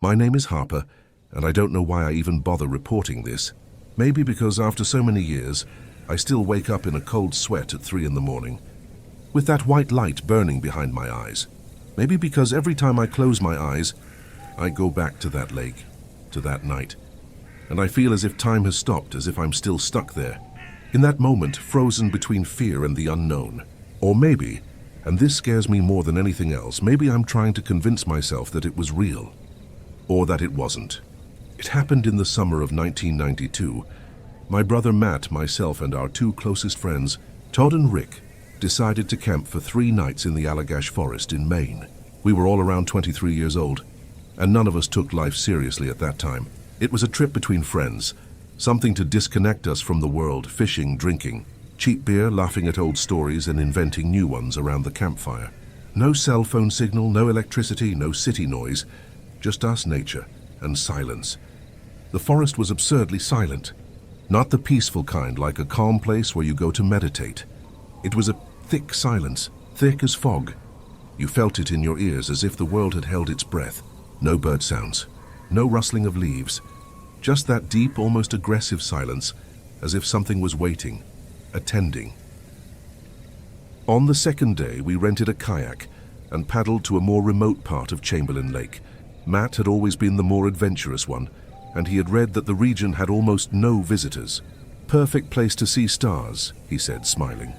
My name is Harper, and I don't know why I even bother reporting this. Maybe because after so many years, I still wake up in a cold sweat at 3 in the morning, with that white light burning behind my eyes. Maybe because every time I close my eyes, I go back to that lake, to that night, and I feel as if time has stopped, as if I'm still stuck there, in that moment, frozen between fear and the unknown. Or maybe, and this scares me more than anything else, maybe I'm trying to convince myself that it was real, or that it wasn't. It happened in the summer of 1992. My brother Matt, myself, and our 2 closest friends, Todd and Rick, decided to camp for 3 nights in the Allagash Forest in Maine. We were all around 23 years old, and none of us took life seriously at that time. It was a trip between friends, something to disconnect us from the world, fishing, drinking, cheap beer, laughing at old stories, and inventing new ones around the campfire. No cell phone signal, no electricity, no city noise, just us, nature, and silence. The forest was absurdly silent, not the peaceful kind like a calm place where you go to meditate. It was a thick silence, thick as fog. You felt it in your ears as if the world had held its breath. No bird sounds, no rustling of leaves, just that deep, almost aggressive silence, as if something was waiting, attending. On the second day, we rented a kayak and paddled to a more remote part of Chamberlain Lake. Matt had always been the more adventurous one, and he had read that the region had almost no visitors. Perfect place to see stars, he said, smiling.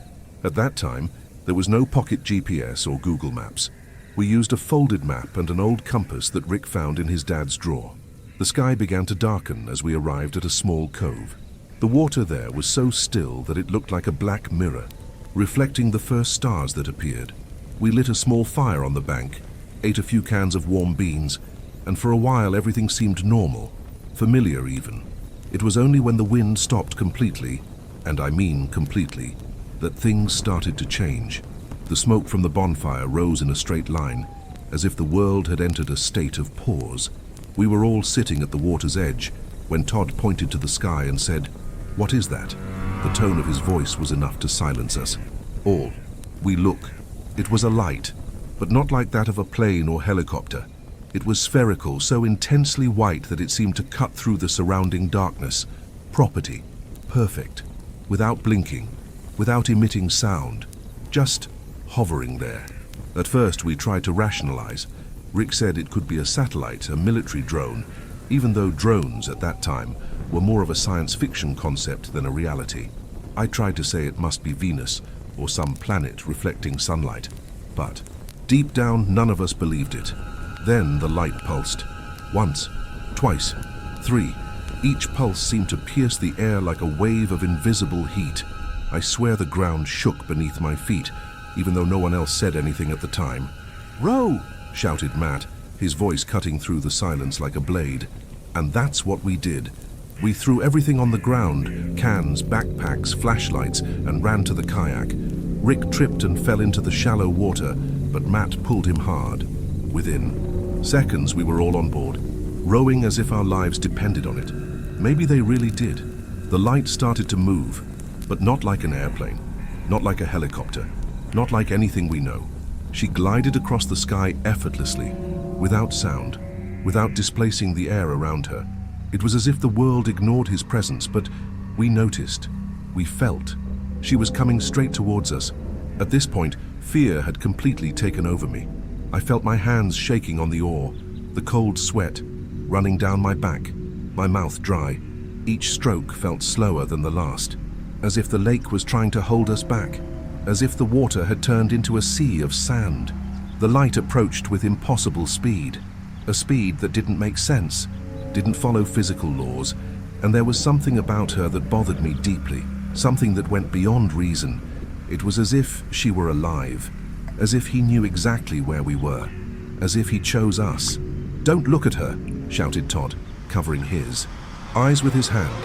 At that time, there was no pocket GPS or Google Maps. We used a folded map and an old compass that Rick found in his dad's drawer. The sky began to darken as we arrived at a small cove. The water there was so still that it looked like a black mirror, reflecting the first stars that appeared. We lit a small fire on the bank, ate a few cans of warm beans, and for a while everything seemed normal, familiar even. It was only when the wind stopped completely, and I mean completely, that things started to change. The smoke from the bonfire rose in a straight line, as if the world had entered a state of pause. We were all sitting at the water's edge when Todd pointed to the sky and said, "What is that?" The tone of his voice was enough to silence us all. We look. It was a light, but not like that of a plane or helicopter. It was spherical, so intensely white that it seemed to cut through the surrounding darkness. Property, perfect, without blinking, without emitting sound, just hovering there. At first we tried to rationalize. Rick said it could be a satellite, a military drone, even though drones at that time were more of a science fiction concept than a reality. I tried to say it must be Venus or some planet reflecting sunlight, but deep down none of us believed it. Then the light pulsed. Once, twice, 3. Each pulse seemed to pierce the air like a wave of invisible heat. I swear the ground shook beneath my feet, even though no one else said anything at the time. "Row!" shouted Matt, his voice cutting through the silence like a blade. And that's what we did. We threw everything on the ground, cans, backpacks, flashlights, and ran to the kayak. Rick tripped and fell into the shallow water, but Matt pulled him hard. Within seconds, we were all on board, rowing as if our lives depended on it. Maybe they really did. The light started to move, but not like an airplane, not like a helicopter, not like anything we know. She glided across the sky effortlessly, without sound, without displacing the air around her. It was as if the world ignored his presence, but we noticed, we felt. She was coming straight towards us. At this point, fear had completely taken over me. I felt my hands shaking on the oar, the cold sweat running down my back, my mouth dry. Each stroke felt slower than the last, as if the lake was trying to hold us back, as if the water had turned into a sea of sand. The light approached with impossible speed, a speed that didn't make sense, didn't follow physical laws, and there was something about her that bothered me deeply, something that went beyond reason. It was as if she were alive, as if he knew exactly where we were, as if he chose us. "Don't look at her," shouted Todd, covering his eyes with his hand.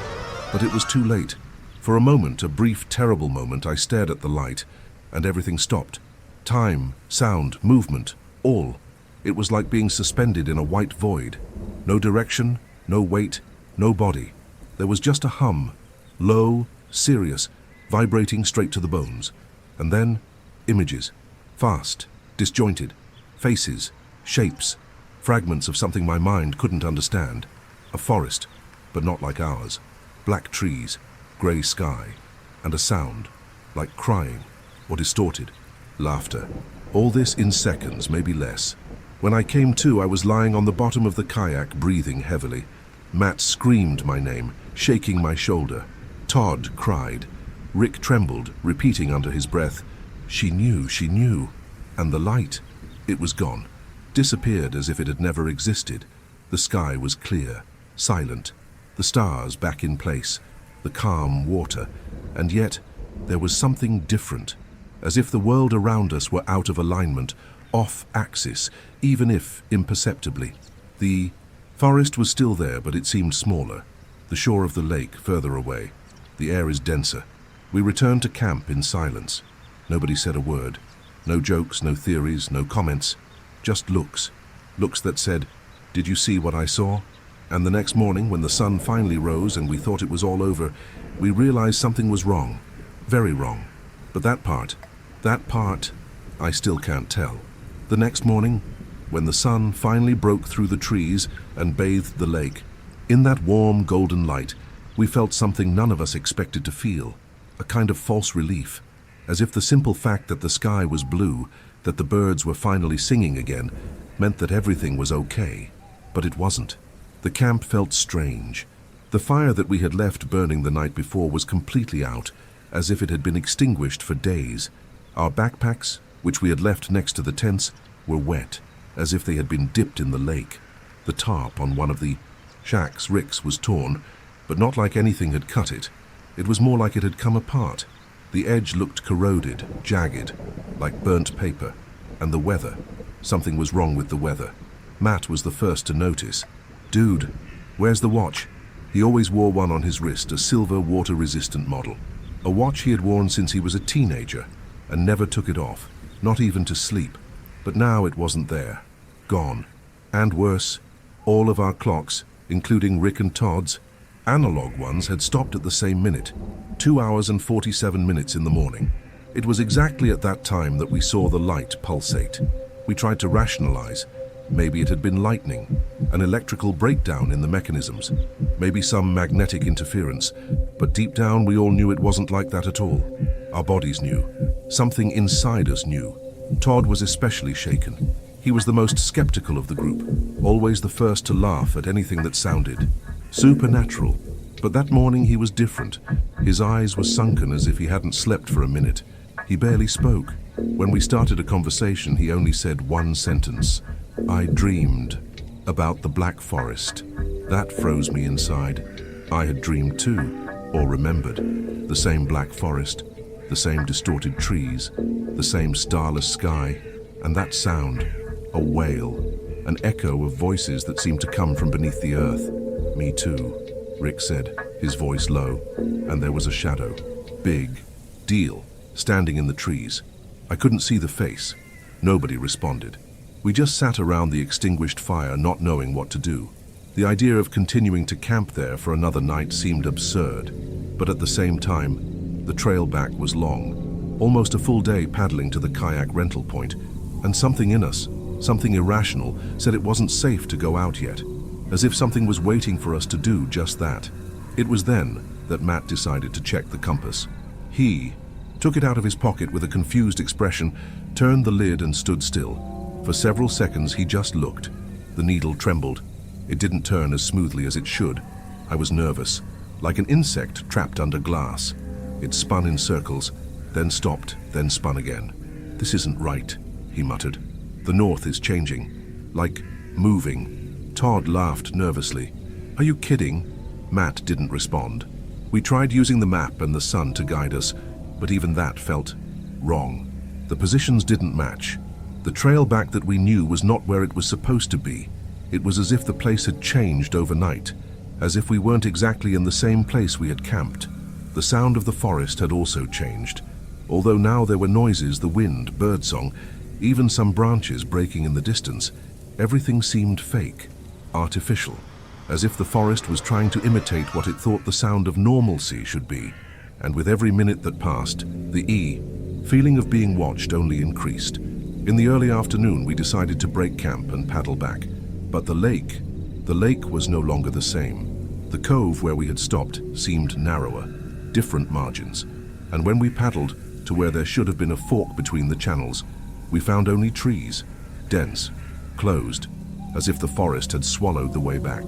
But it was too late. For a moment, a brief, terrible moment, I stared at the light, and everything stopped. Time, sound, movement, all. It was like being suspended in a white void. No direction, no weight, no body. There was just a hum, low, serious, vibrating straight to the bones. And then, images. Fast, disjointed, faces, shapes. fragments of something my mind couldn't understand. A forest, but not like ours. Black trees, grey sky, and a sound, like crying or distorted laughter. All this in seconds, maybe less. When I came to, I was lying on the bottom of the kayak, breathing heavily. Matt screamed my name, shaking my shoulder. Todd cried. Rick trembled, repeating under his breath, "She knew, she knew." And the light, it was gone, disappeared as if it had never existed. The sky was clear, silent, the stars back in place, the calm water, and yet there was something different, as if the world around us were out of alignment, off axis, even if imperceptibly. The forest was still there, but it seemed smaller. The shore of the lake further away. The air is denser. We returned to camp in silence. Nobody said a word. No jokes, no theories, no comments. Just looks. Looks that said, "Did you see what I saw?" And the next morning, when the sun finally rose and we thought it was all over, we realized something was wrong. Very wrong. But that part, I still can't tell. The next morning, when the sun finally broke through the trees and bathed the lake, in that warm golden light, we felt something none of us expected to feel. A kind of false relief, as if the simple fact that the sky was blue, that the birds were finally singing again, meant that everything was okay. But it wasn't. The camp felt strange. The fire that we had left burning the night before was completely out, as if it had been extinguished for days. Our backpacks, which we had left next to the tents, were wet, as if they had been dipped in the lake. The tarp on one of the shacks Rick's was torn, but not like anything had cut it. It was more like it had come apart. The edge looked corroded, jagged, like burnt paper. And the weather. Something was wrong with the weather. Matt was the first to notice. "Dude, where's the watch?" He always wore one on his wrist, a silver water-resistant model. A watch he had worn since he was a teenager, and never took it off, not even to sleep. But now it wasn't there. Gone. And worse, all of our clocks, including Rick and Todd's, analog ones, had stopped at the same minute, 2 hours and 47 minutes in the morning. It was exactly at that time that we saw the light pulsate. We tried to rationalize. Maybe it had been lightning, an electrical breakdown in the mechanisms, maybe some magnetic interference, but deep down we all knew it wasn't like that at all. Our bodies knew. Something inside us knew. Todd was especially shaken. He was the most skeptical of the group, always the first to laugh at anything that sounded supernatural. But that morning he was different. His eyes were sunken as if he hadn't slept for a minute. He barely spoke. When we started a conversation, he only said one sentence. "I dreamed about the Black Forest." That froze me inside. I had dreamed too, or remembered. The same Black Forest, the same distorted trees, the same starless sky, and that sound, a wail, an echo of voices that seemed to come from beneath the earth. "Me too," Rick said, his voice low, and there was a shadow, big, Deal, standing in the trees. I couldn't see the face. Nobody responded. We just sat around the extinguished fire, not knowing what to do. The idea of continuing to camp there for another night seemed absurd, but at the same time, the trail back was long, almost a full day paddling to the kayak rental point, and something in us, something irrational, said it wasn't safe to go out yet, as if something was waiting for us to do just that. It was then that Matt decided to check the compass. He took it out of his pocket with a confused expression, turned the lid and stood still. For several seconds he just looked. The needle trembled. It didn't turn as smoothly as it should. I was nervous, like an insect trapped under glass. It spun in circles, then stopped, then spun again. "This isn't right," he muttered. "The north is changing, like moving." Todd laughed nervously. "Are you kidding?" Matt didn't respond. We tried using the map and the sun to guide us, but even that felt wrong. The positions didn't match. The trail back that we knew was not where it was supposed to be. It was as if the place had changed overnight, as if we weren't exactly in the same place we had camped. The sound of the forest had also changed. Although now there were noises, the wind, birdsong, even some branches breaking in the distance, everything seemed fake, artificial, as if the forest was trying to imitate what it thought the sound of normalcy should be. And with every minute that passed, the feeling of being watched only increased. In the early afternoon, we decided to break camp and paddle back. But the lake was no longer the same. The cove where we had stopped seemed narrower, different margins, and when we paddled to where there should have been a fork between the channels, we found only trees, dense, closed, as if the forest had swallowed the way back.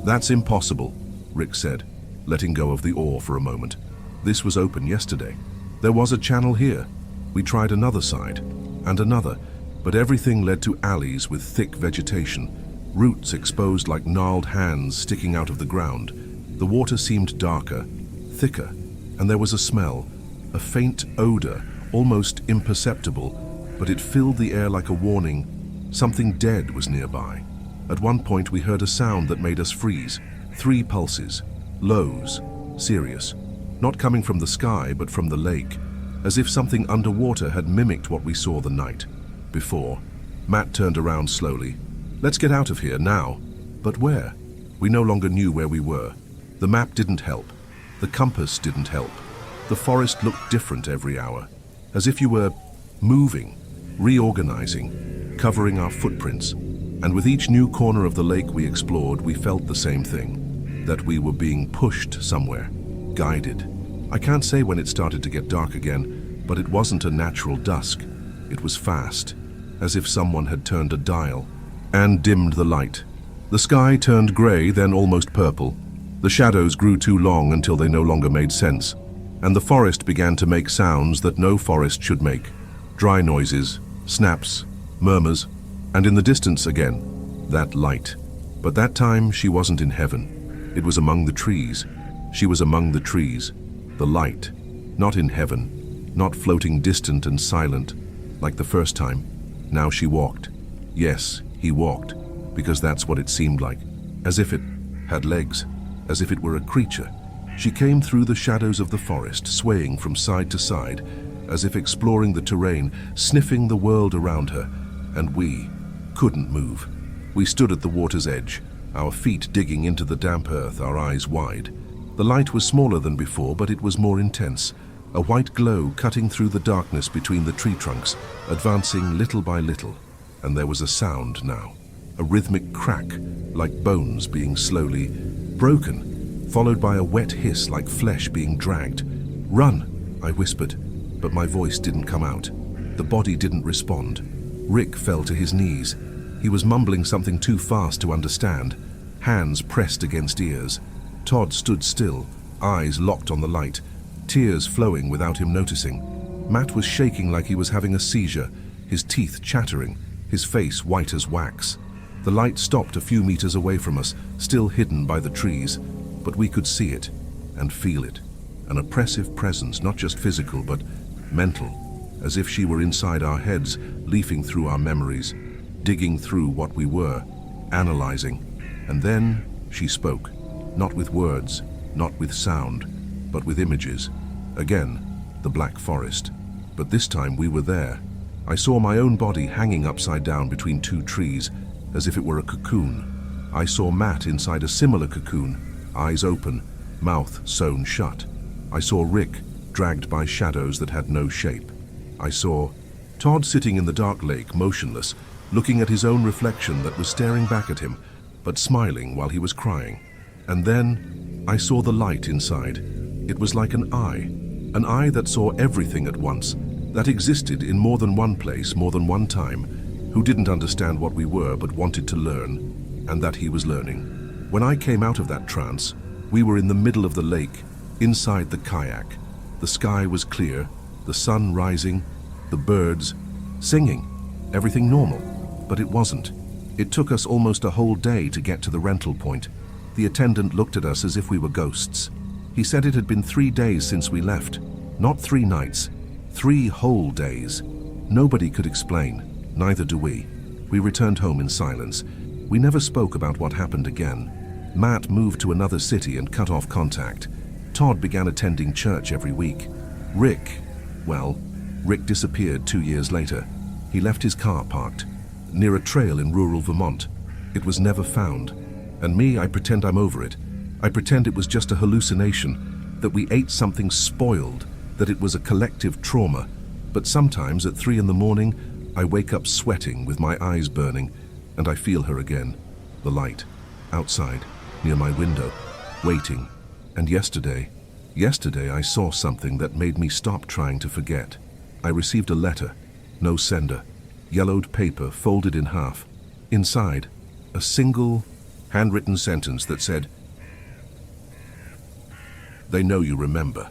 "That's impossible," Rick said, letting go of the oar for a moment. "This was open yesterday. There was a channel here. We tried another side, and another, but everything led to alleys with thick vegetation, roots exposed like gnarled hands sticking out of the ground. The water seemed darker, thicker, and there was a smell, a faint odor, almost imperceptible, but it filled the air like a warning. Something dead was nearby. At one point we heard a sound that made us freeze. 3 pulses, lows, serious, not coming from the sky but from the lake, as if something underwater had mimicked what we saw the night before. Matt turned around slowly. "Let's get out of here now." But where? We no longer knew where we were. The map didn't help. The compass didn't help. The forest looked different every hour, as if you were moving, reorganizing, covering our footprints. And with each new corner of the lake we explored, we felt the same thing, that we were being pushed somewhere, guided. I can't say when it started to get dark again, but it wasn't a natural dusk. It was fast, as if someone had turned a dial and dimmed the light. The sky turned gray, then almost purple. The shadows grew too long until they no longer made sense, and the forest began to make sounds that no forest should make. Dry noises, snaps, murmurs, and in the distance again, that light. But that time she wasn't in heaven. It was among the trees. She was among the trees. The light, not in heaven, not floating distant and silent, like the first time. Now she walked. Yes, he walked, because that's what it seemed like, as if it had legs, as if it were a creature. She came through the shadows of the forest, swaying from side to side, as if exploring the terrain, sniffing the world around her, and we couldn't move. We stood at the water's edge, our feet digging into the damp earth, our eyes wide. The light was smaller than before, but it was more intense, a white glow cutting through the darkness between the tree trunks, advancing little by little. And there was a sound now, a rhythmic crack, like bones being slowly broken, followed by a wet hiss like flesh being dragged. "Run," I whispered, but my voice didn't come out. The body didn't respond. Rick fell to his knees. He was mumbling something too fast to understand, hands pressed against ears. Todd stood still, eyes locked on the light, tears flowing without him noticing. Matt was shaking like he was having a seizure, his teeth chattering, his face white as wax. The light stopped a few meters away from us, still hidden by the trees, but we could see it and feel it. An oppressive presence, not just physical, but mental, as if she were inside our heads, leafing through our memories, digging through what we were, analyzing. And then she spoke, not with words, not with sound, but with images. Again, the black forest. But this time we were there. I saw my own body hanging upside down between 2 trees, as if it were a cocoon. I saw Matt inside a similar cocoon, eyes open, mouth sewn shut. I saw Rick dragged by shadows that had no shape. I saw Todd sitting in the dark lake, motionless, looking at his own reflection that was staring back at him, but smiling while he was crying. And then I saw the light inside. It was like an eye that saw everything at once, that existed in more than one place, more than one time, who didn't understand what we were but wanted to learn, and that he was learning. When I came out of that trance, we were in the middle of the lake, inside the kayak. The sky was clear, the sun rising, the birds singing, everything normal, but it wasn't. It took us almost a whole day to get to the rental point. The attendant looked at us as if we were ghosts. He said it had been 3 days since we left, not 3 nights, 3 whole days. Nobody could explain, neither do we. We returned home in silence. We never spoke about what happened again. Matt moved to another city and cut off contact. Todd began attending church every week. Rick disappeared 2 years later. He left his car parked near a trail in rural Vermont. It was never found. And me, I pretend I'm over it. I pretend it was just a hallucination, that we ate something spoiled, that it was a collective trauma. But sometimes at 3 in the morning, I wake up sweating with my eyes burning, and I feel her again. the light, outside, near my window, waiting. And yesterday I saw something that made me stop trying to forget. I received a letter, no sender, yellowed paper folded in half. Inside, a single, handwritten sentence that said, "They know you remember."